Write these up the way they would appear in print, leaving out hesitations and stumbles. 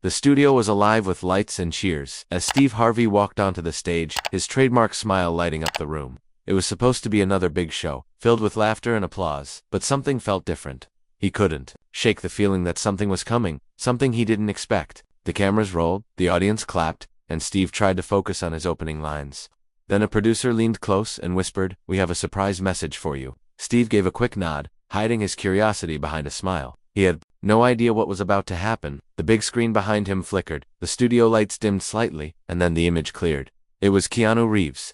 The studio was alive with lights and cheers as Steve Harvey walked onto the stage, his trademark smile lighting up the room. It was supposed to be another big show, filled with laughter and applause, but something felt different. He couldn't shake the feeling that something was coming, something he didn't expect. The cameras rolled, the audience clapped, and Steve tried to focus on his opening lines. Then a producer leaned close and whispered, "We have a surprise message for you." Steve gave a quick nod, hiding his curiosity behind a smile. He had no idea what was about to happen. The big screen behind him flickered, the studio lights dimmed slightly, and then the image cleared. It was Keanu Reeves.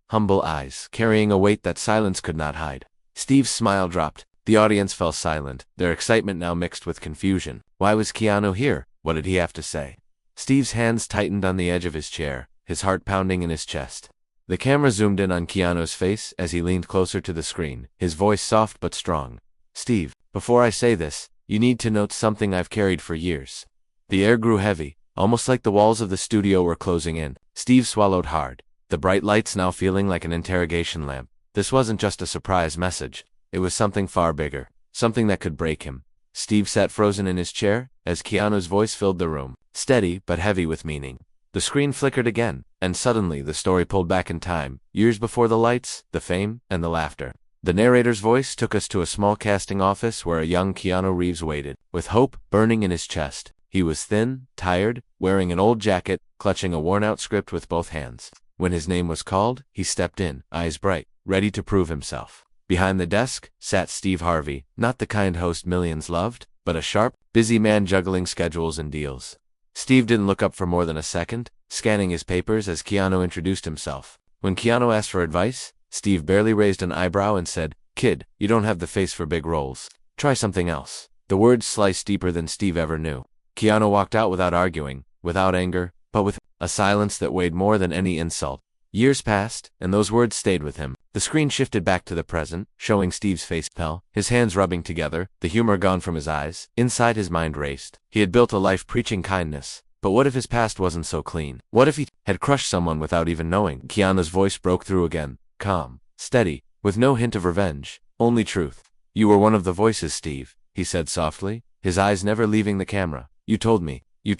Humble eyes, carrying a weight that silence could not hide. Steve's smile dropped. The audience fell silent, their excitement now mixed with confusion. Why was Keanu here? What did he have to say? Steve's hands tightened on the edge of his chair, his heart pounding in his chest. The camera zoomed in on Keanu's face as he leaned closer to the screen, his voice soft but strong. "Steve, before I say this, you need to note something I've carried for years." The air grew heavy, almost like the walls of the studio were closing in. Steve swallowed hard, the bright lights now feeling like an interrogation lamp. This wasn't just a surprise message. It was something far bigger, something that could break him. Steve sat frozen in his chair as Keanu's voice filled the room, steady but heavy with meaning. The screen flickered again, and suddenly the story pulled back in time, years before the lights, the fame, and the laughter. The narrator's voice took us to a small casting office where a young Keanu Reeves waited, with hope burning in his chest. He was thin, tired, wearing an old jacket, clutching a worn-out script with both hands. When his name was called, he stepped in, eyes bright, ready to prove himself. Behind the desk sat Steve Harvey, not the kind host millions loved, but a sharp, busy man juggling schedules and deals. Steve didn't look up for more than a second, scanning his papers as Keanu introduced himself. When Keanu asked for advice, Steve barely raised an eyebrow and said, "Kid, you don't have the face for big roles. Try something else." The words sliced deeper than Steve ever knew. Keanu walked out without arguing, without anger, but with a silence that weighed more than any insult. Years passed, and those words stayed with him. The screen shifted back to the present, showing Steve's face pale, his hands rubbing together, the humor gone from his eyes. Inside his mind raced. He had built a life preaching kindness. But what if his past wasn't so clean? What if he had crushed someone without even knowing? Keanu's voice broke through again, calm, steady, with no hint of revenge, only truth. "You were one of the voices, Steve," he said softly, his eyes never leaving the camera. You told me you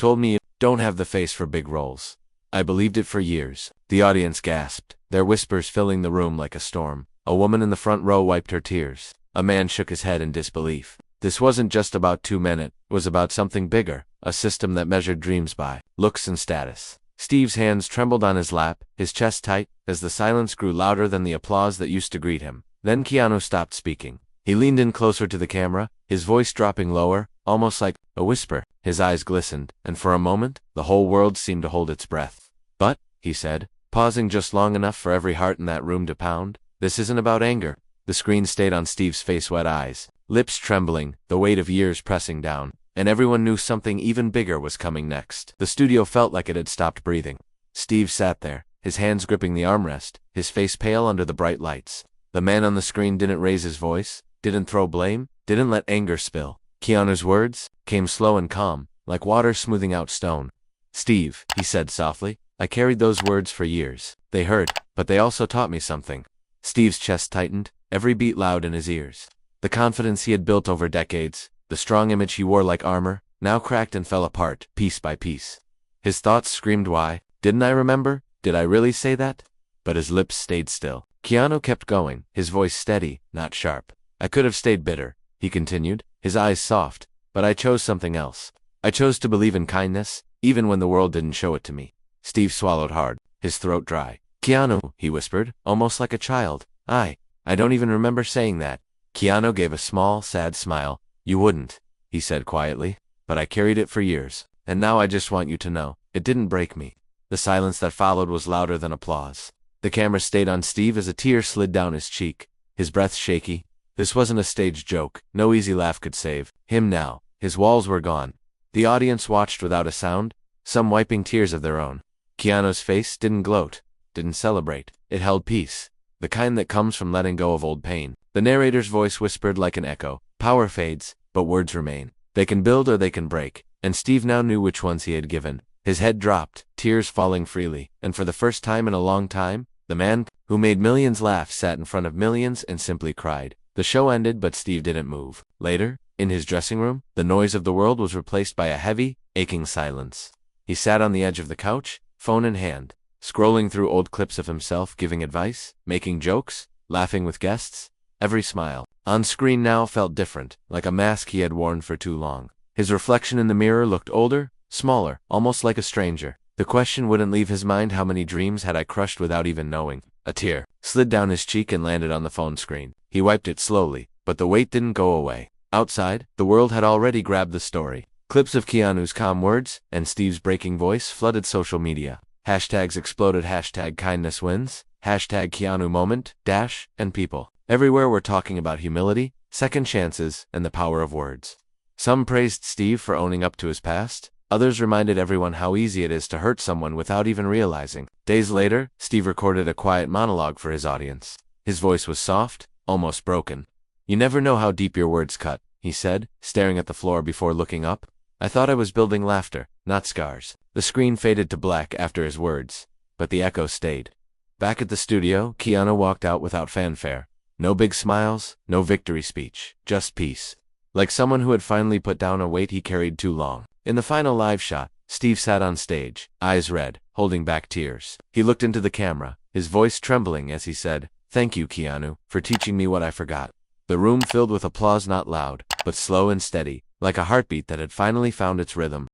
don't have the face for big roles. I believed it for years." The audience gasped, their whispers filling the room like a storm. A woman in the front row wiped her tears. A man shook his head in disbelief. This wasn't just about two men, it was about something bigger, a system that measured dreams by looks and status. Steve's hands trembled on his lap, his chest tight, as the silence grew louder than the applause that used to greet him. Then Keanu stopped speaking. He leaned in closer to the camera, his voice dropping lower, almost like a whisper. His eyes glistened, and for a moment, the whole world seemed to hold its breath. "But," he said, pausing just long enough for every heart in that room to pound, "this isn't about anger." The screen stayed on Steve's face-wet eyes, lips trembling, the weight of years pressing down, and everyone knew something even bigger was coming next. The studio felt like it had stopped breathing. Steve sat there, his hands gripping the armrest, his face pale under the bright lights. The man on the screen didn't raise his voice, didn't throw blame, didn't let anger spill. Keanu's words came slow and calm, like water smoothing out stone. "Steve," he said softly, "I carried those words for years. They hurt, but they also taught me something." Steve's chest tightened, every beat loud in his ears. The confidence he had built over decades, the strong image he wore like armor, now cracked and fell apart, piece by piece. His thoughts screamed, "Why? Didn't I remember? Did I really say that?" But his lips stayed still. Keanu kept going, his voice steady, not sharp. "I could have stayed bitter," he continued, his eyes soft, "but I chose something else. I chose to believe in kindness, even when the world didn't show it to me." Steve swallowed hard, his throat dry. "Keanu," he whispered, almost like a child, I don't even remember saying that." Keanu gave a small, sad smile. "You wouldn't," he said quietly, "but I carried it for years, and now I just want you to know, it didn't break me." The silence that followed was louder than applause. The camera stayed on Steve as a tear slid down his cheek, his breath shaky. This wasn't a staged joke, no easy laugh could save him now. His walls were gone. The audience watched without a sound, some wiping tears of their own. Keanu's face didn't gloat, didn't celebrate. It held peace, the kind that comes from letting go of old pain. The narrator's voice whispered like an echo. Power fades, but words remain. They can build or they can break, and Steve now knew which ones he had given. His head dropped, tears falling freely, and for the first time in a long time, the man who made millions laugh sat in front of millions and simply cried. The show ended, but Steve didn't move. Later, In his dressing room, the noise of the world was replaced by a heavy, aching silence. He sat on the edge of the couch, phone in hand, scrolling through old clips of himself giving advice, making jokes, laughing with guests. Every smile on screen now felt different, like a mask he had worn for too long. His reflection in the mirror looked older, smaller, almost like a stranger. The question wouldn't leave his mind: how many dreams had I crushed without even knowing? A tear slid down his cheek and landed on the phone screen. He wiped it slowly, but the weight didn't go away. Outside, the world had already grabbed the story. Clips of Keanu's calm words and Steve's breaking voice flooded social media. Hashtags exploded, hashtag kindness wins, hashtag Keanu moment, dash, and people everywhere were talking about humility, second chances, and the power of words. Some praised Steve for owning up to his past. Others reminded everyone how easy it is to hurt someone without even realizing. Days later, Steve recorded a quiet monologue for his audience. His voice was soft, almost broken. "You never know how deep your words cut," he said, staring at the floor before looking up. "I thought I was building laughter, not scars." The screen faded to black after his words, but the echo stayed. Back at the studio, Keanu walked out without fanfare. No big smiles, no victory speech, just peace. Like someone who had finally put down a weight he carried too long. In the final live shot, Steve sat on stage, eyes red, holding back tears. He looked into the camera, his voice trembling as he said, "Thank you, Keanu, for teaching me what I forgot." The room filled with applause, not loud, but slow and steady, like a heartbeat that had finally found its rhythm.